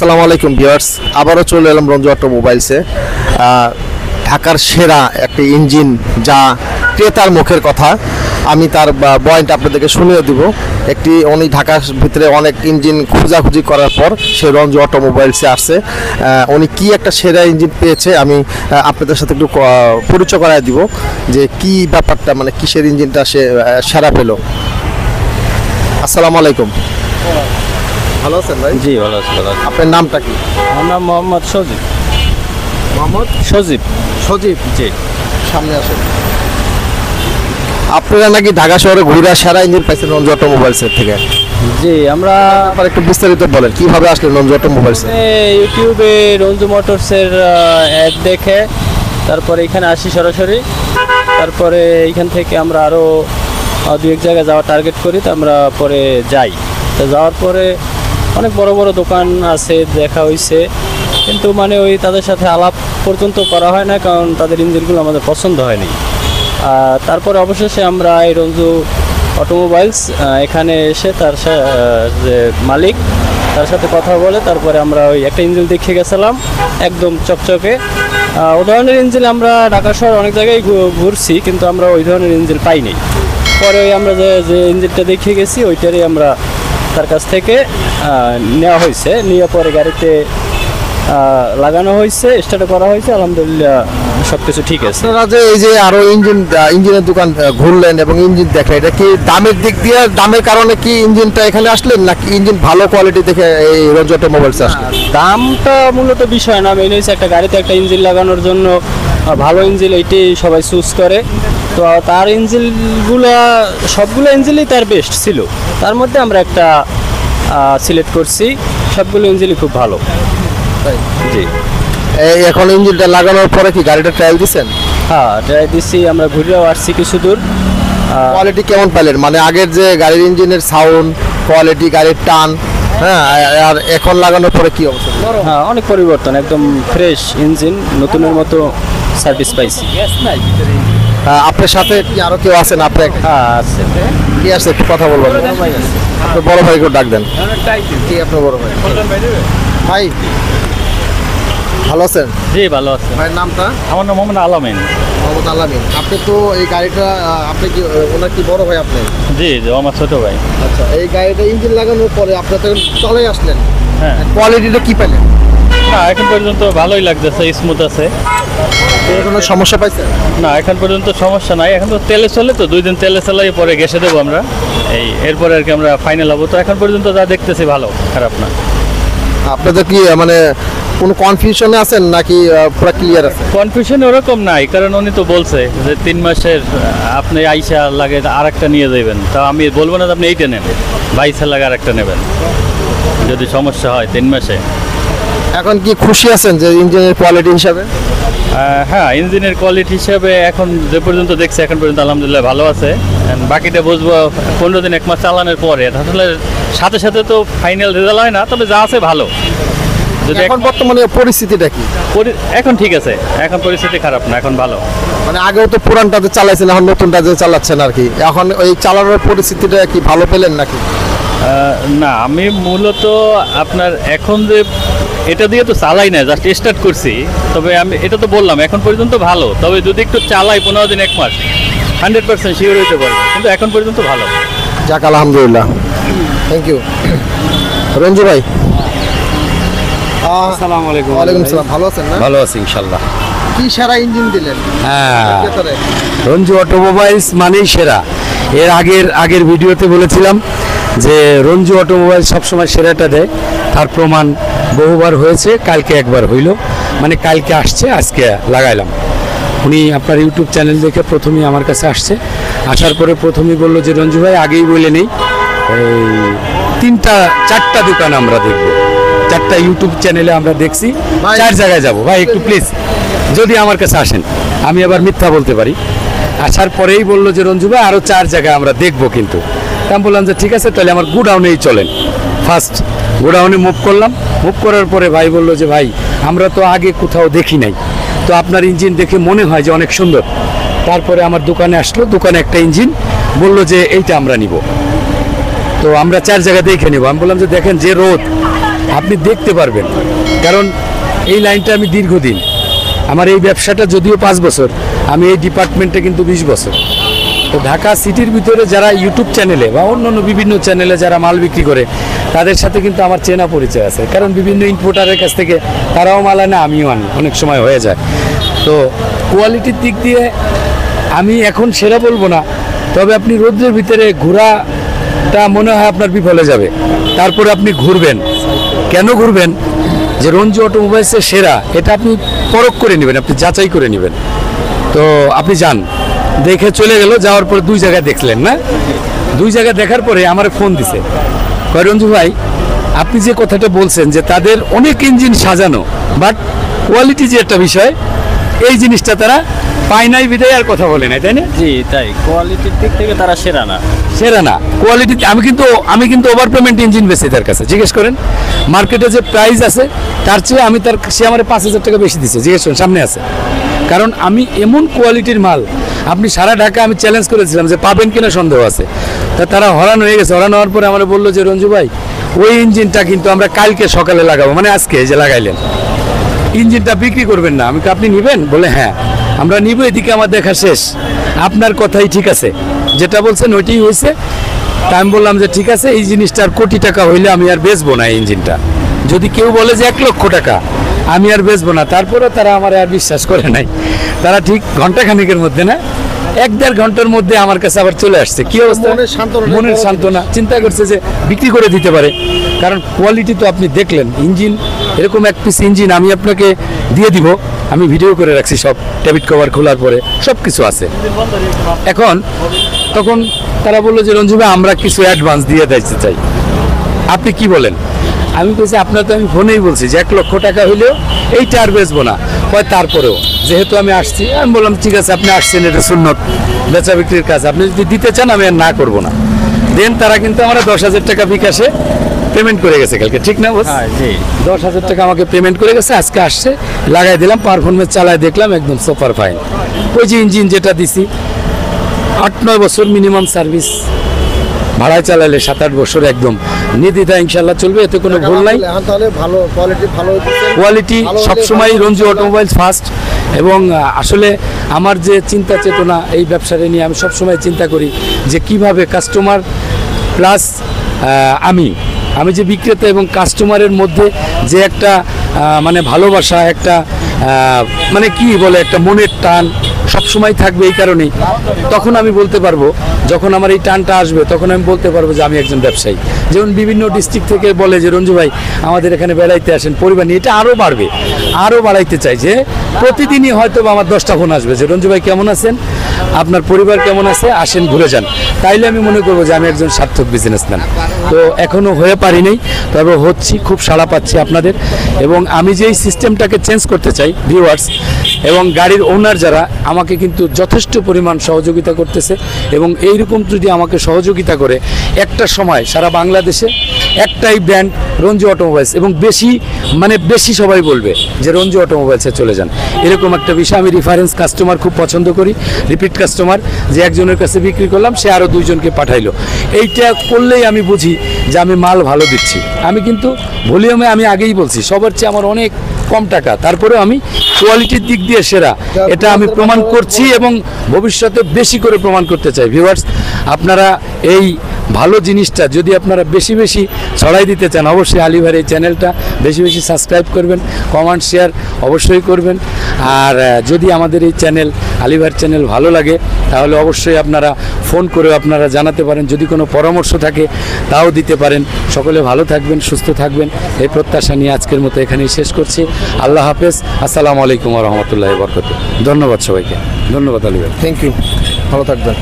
আসসালামু আলাইকুম ভিউয়ার্স, আবারও চলে এলাম রঞ্জু অটোমোবাইলসে। ঢাকার সেরা একটি ইঞ্জিন, যা ক্রেতার মুখের কথা, আমি তার পয়েন্ট আপনাদেরকে শুনিয়ে দিব। উনি ঢাকার ভিতরে অনেক ইঞ্জিন খোঁজাখুঁজি করার পর সে রঞ্জু অটোমোবাইলসে আসছে। উনি কি একটা সেরা ইঞ্জিন পেয়েছে, আমি আপনাদের সাথে একটু পরিচয় করায় দিব যে কি ব্যাপারটা, মানে কিসের ইঞ্জিনটা সে সেরা পেল। আসসালামু আলাইকুম, ভালো আছেন ভাই? জি ভালো আছি। আপনার নামটা কি? আমার নাম মোহাম্মদ সজীব। মোহাম্মদ সজীব। সজীব, জি। সামনে আসেন। আপনারা নাকি ঢাকা শহরে ঘুরে সেরা ইঞ্জিন পাইছেন রঞ্জু অটোমোবাইলসের থেকে? জি, আমরা আবার একটু বিস্তারিত বলেন কিভাবে আসলেন রঞ্জু অটোমোবাইলসে? ইউটিউবে রঞ্জু মোটরসের অ্যাড দেখে তারপরে এখানে আসি সরাসরি। তারপরে এইখান থেকে আমরা আরও দু এক জায়গায় যাওয়ার টার্গেট করি, তো আমরা পরে যাই। তো যাওয়ার পরে অনেক বড় বড় দোকান আছে, দেখা হয়েছে, কিন্তু মানে ওই তাদের সাথে আলাপ পর্যন্ত করা হয় না, কারণ তাদের ইঞ্জিনগুলো আমাদের পছন্দ হয়নি। তারপরে অবশেষে আমরা এই রঞ্জু অটোমোবাইলস এখানে এসে তার যে মালিক, তার সাথে কথা বলে তারপরে আমরা ওই একটা ইঞ্জিন দেখে গেছিলাম, একদম চকচকে। ও ধরনের ইঞ্জিন আমরা ঢাকা শহর অনেক জায়গায় ঘুরছি, কিন্তু আমরা ওই ধরনের ইঞ্জিন পাইনি। পরে ওই আমরা যে ইঞ্জিনটা দেখে গেছি ওইটারই আমরা তার কাছ থেকে নেওয়া হয়েছে, নিয়ে পরে গাড়িতে লাগানো হয়েছে, স্টার্ট করা হয়েছে। আলহামদুলিল্লাহ সব কিছু ঠিক আছে। আপনারা যে এই যে আরো ইঞ্জিনের দোকান ঘুরলেন এবং ইঞ্জিন দেখলেন, এটা কি দামের দিক দিয়ে, দামের কারণে কি ইঞ্জিনটা এখানে আসলেন, নাকি ইঞ্জিন ভালো কোয়ালিটি দেখে এই রঞ্জু অটোমোবাইলসে আসলেন? দামটা মূলত বিষয় না, মেন হয়েছে একটা গাড়িতে একটা ইঞ্জিন লাগানোর জন্য ভালো ইঞ্জিন এইটাই সবাই চুজ করে। তো তার ইঞ্জিনগুলা সবগুলো ইঞ্জিনই তার বেস্ট ছিল, তার মধ্যে আমরা একটা সিলেক্ট করছি। সবগুলো ইঞ্জিনই খুব ভালো। জি। এখন ইঞ্জিনটা লাগানোর পরে কি গাড়িটা ট্রায়াল দিচ্ছেন? হ্যাঁ, ট্রাই দিচ্ছি, আমরা ঘুরেও আসছি কিছু দূর। কোয়ালিটি কেমন পেলেন, মানে আগের যে গাড়ির ইঞ্জিনের সাউন্ড কোয়ালিটি, গাড়ির টান, হ্যাঁ, আর এখন লাগানোর পরে কি অবস্থা? হ্যাঁ, অনেক পরিবর্তন, একদম ফ্রেশ ইঞ্জিন, নতুনের মতো সার্ভিস পাইছি। আপনার সাথে কি আরো কেউ আছেন? আপনার হ্যাঁ আছে। কি আছে একটু কথা বলবেন? আপনার বড় ভাইকে ডাক দেন। কি আপনার বড় ভাই? ভাই ভালো আছেন? জি ভালো আছে। ভাইয়ের নামটা? আমার নাম মোহাম্মদ আলামিন। মোহাম্মদ আলামিন। আপনি তো এই গাড়িটা, আপনি কি ওনার কি বড় ভাই আপনি? জি, আমার ছোট ভাই। আচ্ছা, এই গাড়িটা ইঞ্জিন লাগানোর পরে আপনি তো চলে আসলেন, হ্যাঁ, কোয়ালিটিটা কি পেলেন? না এখন পর্যন্ত ভালোই লাগতেছে, স্মুথ আছে। কোনো সমস্যা পাইছেন? না এখন পর্যন্ত সমস্যা নাই। এখন তো তেলে চলে, তো 2 দিন তেলে চালাই, পরে গ্যাসে দেবো আমরা। এরপরে আর কি আমরা ফাইনাল হবো। তো এখন পর্যন্ত যা দেখতেছি ভালো, খারাপ না। আপনাদের কি মানে কোনো কনফিউশনে আছেন নাকি পুরো ক্লিয়ার আছে? কনফিউশন ওরকম নাই, কারণ উনি তো বলছে যে 3 মাসের আপনি আইসা লাগে আর একটা নিয়ে যাবেন। তা আমি বলবো না যে আপনি এইটা নেন, 22 লাগে আর একটা নেবেন যদি সমস্যা হয় 3 মাসে। এখন কি খুশি আছেন যে ইঞ্জিনের কোয়ালিটি হিসাবে? হ্যাঁ, ইঞ্জিনের কোয়ালিটি হিসাবে এখন যে পর্যন্ত দেখছি এখন পর্যন্ত আলহামদুলিল্লাহ ভালো আছে। বাকিটা বুঝবো 15 দিন 1 মাস চালানোর পরে। আসলে সাথে সাথে তো ফাইনাল রেজাল্ট হয় না, তবে যা আছে ভালো। যদি এখন বর্তমানে পরিস্থিতিটা কি? এখন ঠিক আছে, এখন পরিস্থিতি খারাপ না, এখন ভালো। মানে আগেও তো পুরানটাতে চালাইছেন, এখন নতুনটাতে চালাচ্ছেন আর কি। এখন ওই চালানোর পরিস্থিতিটা কি ভালো পেলেন নাকি? না, আমি মূলত আপনার এখন যে এটা দিয়ে তো চালাই না, জাস্ট স্টার্ট করছি। তবে আমি এটা তো বললাম এখন পর্যন্ত ভালো, তবে যদি একটু চালাই 15 দিন 1 মাস 100% শিওর হইতে পারবো, কিন্তু এখন পর্যন্ত ভালো। যাক আলহামদুলিল্লাহ, থ্যাংক ইউ। রঞ্জু ভাই, আসসালামু আলাইকুম। ওয়ালাইকুম আসসালাম। ভালো আছেন না? ভালো আছি ইনশাল্লাহ। কি সেরা ইঞ্জিন দিলেন? হ্যাঁ, ভেতরে? রঞ্জু অটোমোবাইলস মানেই সেরা। এর আগের ভিডিওতে বলেছিলাম যে রঞ্জু অটোমোবাইল সবসময় সেরাটা দেয়, তার প্রমাণ বহুবার হয়েছে। কালকে একবার হইল, মানে কালকে আসছে, আজকে লাগাইলাম। উনি আপনার ইউটিউব চ্যানেল দেখে প্রথমেই আমার কাছে আসছে। আসার পরে প্রথমেই বললো যে রঞ্জু ভাই আগেই বলে নেই, এই 4টা দোকান আমরা দেখব, 4টা ইউটিউব চ্যানেলে আমরা দেখছি, 4 জায়গায় যাব। ভাই একটু প্লিজ যদি আমার কাছে আসেন, আমি আবার মিথ্যা বলতে পারি। আসার পরেই বললো যে রঞ্জু ভাই আরও 4 জায়গায় আমরা দেখবো, কিন্তু আমি বললাম যে ঠিক আছে, তাহলে আমার গোডাউনেই চলেন। ফার্স্ট গোডাউনে মুভ করলাম। মুভ করার পরে ভাই বললো যে ভাই আমরা তো আগে কোথাও দেখি নাই, তো আপনার ইঞ্জিন দেখে মনে হয় যে অনেক সুন্দর। তারপরে আমার দোকানে আসলো, দোকানে একটা ইঞ্জিন বললো যে এইটা আমরা নিব। তো আমরা 4 জায়গা দেখে নেব। আমি বললাম যে দেখেন যে রোদ, আপনি দেখতে পারবেন। কারণ এই লাইনটা আমি দীর্ঘদিন, আমার এই ব্যবসাটা যদিও 5 বছর, আমি এই ডিপার্টমেন্টে কিন্তু 20 বছর। তো ঢাকা সিটির ভিতরে যারা ইউটিউব চ্যানেলে বা অন্যান্য বিভিন্ন চ্যানেলে যারা মাল বিক্রি করে তাদের সাথে কিন্তু আমার চেনা পরিচয় আছে। কারণ বিভিন্ন ইম্পোর্টারের কাছ থেকে তারাও মাল আনে, আমিও আনি, অনেক সময় হয়ে যায়। তো কোয়ালিটির দিক দিয়ে আমি এখন সেরা বলবো না, তবে আপনি রোদ্রের ভিতরে ঘোরাটা মনে হয় আপনার বিফলে যাবে। তারপরে আপনি ঘুরবেন, কেন ঘুরবেন? যে রঞ্জু অটোমোবাইলসের সেরা এটা আপনি পরখ করে নেবেন, আপনি যাচাই করে নেবেন। তো আপনি যান, দেখে চলে গেল, যাওয়ার পরে 2 জায়গায় দেখলেন না, 2 জায়গায় দেখার পরে আমার ফোন দিছে, কয় রঞ্জু ভাই আপনি যে কথাটা বলছেন যে তাদের অনেক ইঞ্জিন সাজানো, বাট কোয়ালিটি যে একটা বিষয়, এই জিনিসটা তারা পায় নাই বিদায় আর কথা বলে নাই, তাই না? জি তাই, কোয়ালিটির দিক থেকে তারা সেরা না। সেরা না কোয়ালিটি। আমি কিন্তু ওভার পেমেন্ট ইঞ্জিন বেশি তার কাছে, জিজ্ঞেস করেন মার্কেটে যে প্রাইস আছে তার চেয়ে আমি সে আমার 5,000 টাকা বেশি দিচ্ছে, জিজ্ঞেস করেন, সামনে আছে। কারণ আমি এমন কোয়ালিটির মাল, আপনি সারা ঢাকা আমি চ্যালেঞ্জ করেছিলাম যে পাবেন কিনা সন্দেহ আছে, তা তারা হরান হয়ে গেছে। হরান হওয়ার পরে আমরা বললো যে রঞ্জু ভাই ওই ইঞ্জিনটা কিন্তু আমরা কালকে সকালে লাগাবো, মানে আজকে যে লাগাইলেন ইঞ্জিনটা বিক্রি করবেন না। আমি কি আপনি নেবেন? বলে হ্যাঁ আমরা নিব, এদিকে আমার দেখা শেষ, আপনার কথাই ঠিক আছে, যেটা বলছেন ওইটাই হয়েছে। তা আমি বললাম যে ঠিক আছে, এই জিনিসটার কোটি টাকা হইলে আমি আর বেচবো না এই ইঞ্জিনটা। যদি কেউ বলে যে 1 লক্ষ টাকা, আমি আর বেচবো না। তারপরেও তারা আমার আর বিশ্বাস করে নাই। তারা ঠিক ঘন্টাখানিকের মধ্যে না 1-1.5 ঘন্টার মধ্যে আমার কাছে আবার চলে আসছে। কি অবস্থা? মনের সান্ত্বনা, চিন্তা করছে যে বিক্রি করে দিতে পারে। কারণ কোয়ালিটি তো আপনি দেখলেন, ইঞ্জিন এরকম 1 পিস ইঞ্জিন আমি আপনাকে দিয়ে দিব, আমি ভিডিও করে রাখছি সব, ট্যাবিট কভার খোলার পরে সব কিছু আছে। তখন তারা বললো যে রঞ্জু ভাই আমরা কিছু অ্যাডভান্স দিয়ে দিতে চাই, আপনি কি বলেন? আমি বলছি আপনার তো আমি ফোনেই বলছি যে 1 লক্ষ টাকা হইলেও এইটা আর বেচবো না। হয় তারপরেও যেহেতু আমি আসছি, আমি বললাম ঠিক আছে আপনি আসছেন, এটা সুন্নত বেচা বিক্রির কাজ, আপনি যদি দিতে চান আমি আর না করবো না। দেন তারা কিন্তু আমরা 10,000 টাকা বিকাশে পেমেন্ট করে গেছে কালকে, ঠিক না বস? 10,000 টাকা আমাকে পেমেন্ট করে গেছে, আজকে আসছে, লাগাই দিলাম, পারফরমেন্স চালায় দেখলাম একদম সুপার ফাইন। ওই যে ইঞ্জিন যেটা দিছি 8-9 বছর মিনিমাম সার্ভিস, ভাড়ায় চালালে 7-8 বছর একদম নির্দ্বিধায় ইনশাল্লাহ চলবে, এতে কোনো ভুল নাই। তাহলে ভালো কোয়ালিটি সবসময় রঞ্জু অটোমোবাইলস ফার্স্ট। এবং আসলে আমার যে চিন্তা চেতনা এই ব্যবসাটা নিয়ে, আমি সবসময় চিন্তা করি যে কিভাবে কাস্টমার প্লাস আমি যে বিক্রেতা এবং কাস্টমারের মধ্যে যে একটা মানে ভালোবাসা, একটা মানে কি বলে, একটা মনের টান সবসময় থাকবে। এই কারণেই তখন আমি বলতে পারবো, যখন আমার এই টানটা আসবে তখন আমি বলতে পারবো যে আমি একজন ব্যবসায়ী। যেমন বিভিন্ন ডিস্ট্রিক্ট থেকে বলে যে রঞ্জু ভাই আমাদের এখানে বেড়াইতে আসেন, পরিবার নিয়ে, এটা আরও বাড়বে, আরও বাড়াইতে চাই। যে প্রতিদিনই হয়তো আমার 10টা ফোন আসবে যে রঞ্জু ভাই কেমন আছেন, আপনার পরিবার কেমন আছে, আসেন ঘুরে যান। তাইলে আমি মনে করবো যে আমি একজন সার্থক বিজনেসম্যান। তো এখনও হয়ে পারিনি, তবে হচ্ছি, খুব সাড়া পাচ্ছি আপনাদের। এবং আমি যে এই সিস্টেমটাকে চেঞ্জ করতে চাই, ভিউয়ার্স এবং গাড়ির ওনার যারা আমাকে কিন্তু যথেষ্ট পরিমাণ সহযোগিতা করতেছে। এবং এইরকম যদি আমাকে সহযোগিতা করে, একটা সময় সারা বাংলাদেশে একটাই ব্র্যান্ড রঞ্জু অটোমোবাইলস, এবং বেশি সবাই বলবে যে রঞ্জু অটোমোবাইলসে চলে যান, এরকম একটা বিষয়। আমি রেফারেন্স কাস্টমার খুব পছন্দ করি, রিপিট কাস্টমার, যে একজনের কাছে বিক্রি করলাম সে আরও 2 জনকে পাঠাইলো। এইটা করলেই আমি বুঝি যে আমি মাল ভালো দিচ্ছি। আমি কিন্তু ভলিউমে আমি আগেই বলছি সবার চেয়ে আমার অনেক কম টাকা, তারপরেও আমি কোয়ালিটির দিক দিয়ে সেরা, এটা আমি প্রমাণ করছি এবং ভবিষ্যতে বেশি করে প্রমাণ করতে চাই। ভিউয়ার্স, আপনারা এই ভালো জিনিসটা যদি আপনারা বেশি বেশি ছড়াই দিতে চান, অবশ্যই আলী ভাইয়ের এই চ্যানেলটা বেশি বেশি সাবস্ক্রাইব করবেন, কমেন্ট শেয়ার অবশ্যই করবেন। আর যদি আমাদের এই চ্যানেল, আলী ভাইয়ের চ্যানেল ভালো লাগে, তাহলে অবশ্যই আপনারা ফোন করে আপনারা জানাতে পারেন, যদি কোনো পরামর্শ থাকে তাও দিতে পারেন। সকলে ভালো থাকবেন, সুস্থ থাকবেন, এই প্রত্যাশা নিয়ে আজকের মতো এখানেই শেষ করছি। আল্লাহ হাফেজ, আসসালামু আলাইকুম ওয়া রাহমাতুল্লাহি ওয়া বারাকাতুহু। ধন্যবাদ সবাইকে, ধন্যবাদ আলী ভাই, থ্যাংক ইউ, ভালো থাকবেন।